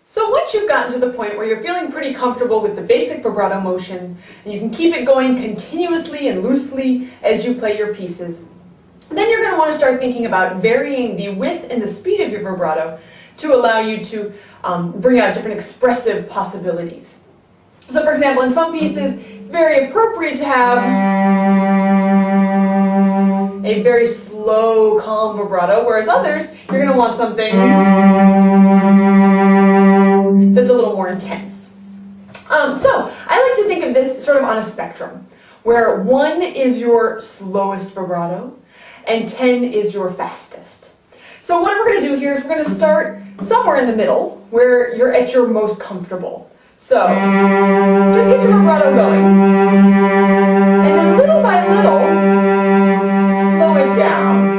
So once you've gotten to the point where you're feeling pretty comfortable with the basic vibrato motion, and you can keep it going continuously and loosely as you play your pieces, then you're going to want to start thinking about varying the width and the speed of your vibrato to allow you to bring out different expressive possibilities. So for example, in some pieces, it's very appropriate to have a very slow, calm vibrato, whereas others, you're going to want something that's a little more intense. So I like to think of this sort of on a spectrum, where 1 is your slowest vibrato, and 10 is your fastest. So what we're going to do here is we're going to start somewhere in the middle, where you're at your most comfortable. So just get your vibrato going, and then little by little, slow it down.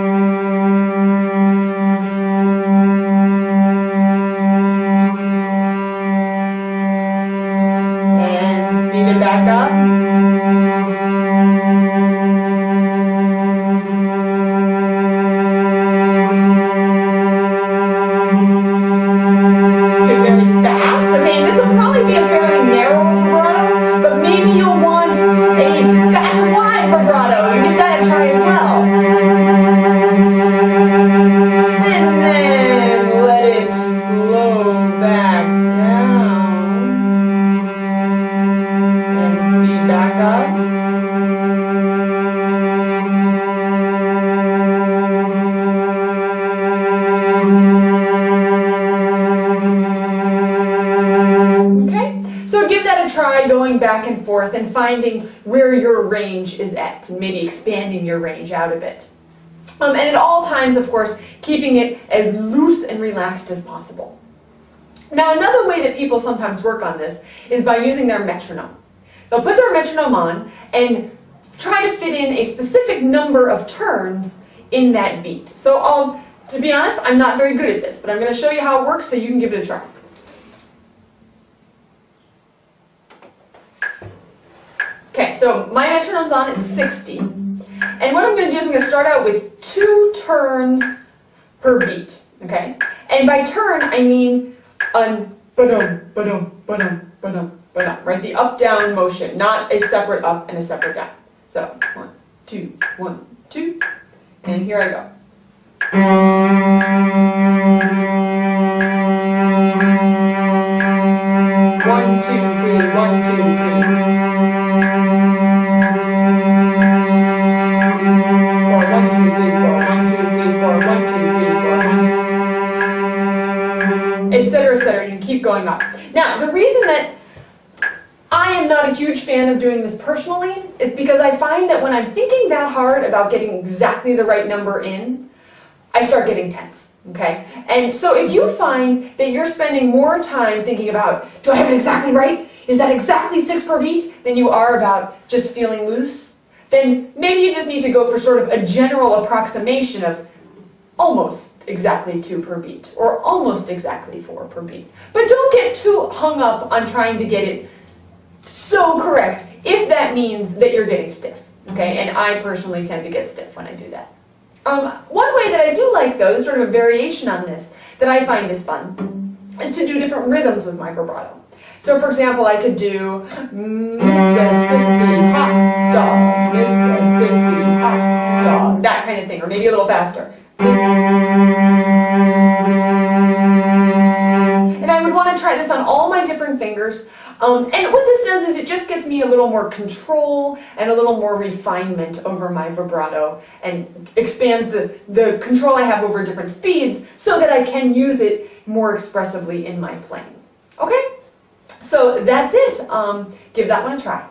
And speed it back up. Try going back and forth and finding where your range is at, and maybe expanding your range out a bit. And at all times, of course, keeping it as loose and relaxed as possible. Now, another way that people sometimes work on this is by using their metronome. They'll put their metronome on and try to fit in a specific number of turns in that beat. So to be honest, I'm not very good at this, but I'm going to show you how it works so you can give it a try. Okay, so my metronome's on at 60, and what I'm going to do is I'm going to start out with 2 turns per beat, okay? And by turn, I mean ba-dum, ba-dum, ba-dum, ba-dum, ba-dum, right? The up-down motion, not a separate up and a separate down. So 1, 2, 1, 2, and here I go. 1, 2, 3, 1, 2, 3. Etc., etc. You keep going up. Now, the reason that I am not a huge fan of doing this personally is because I find that when I'm thinking that hard about getting exactly the right number in, I start getting tense. Okay? And so if you find that you're spending more time thinking about, do I have it exactly right? Is that exactly 6 per beat? Than you are about just feeling loose, then maybe you just need to go for sort of a general approximation of almost exactly 2 per beat, or almost exactly 4 per beat. But don't get too hung up on trying to get it so correct, if that means that you're getting stiff, okay? And I personally tend to get stiff when I do that. One way that I do like, though, is sort of a variation on this, that I find is fun, is to do different rhythms with my vibrato. So, for example, I could do Mississippi hot dog, Mississippi hot dog, that kind of thing, or maybe a little faster. And I would want to try this on all my different fingers. And what this does is it just gets me a little more control and a little more refinement over my vibrato, and expands the control I have over different speeds so that I can use it more expressively in my playing. Okay? So that's it. Give that one a try.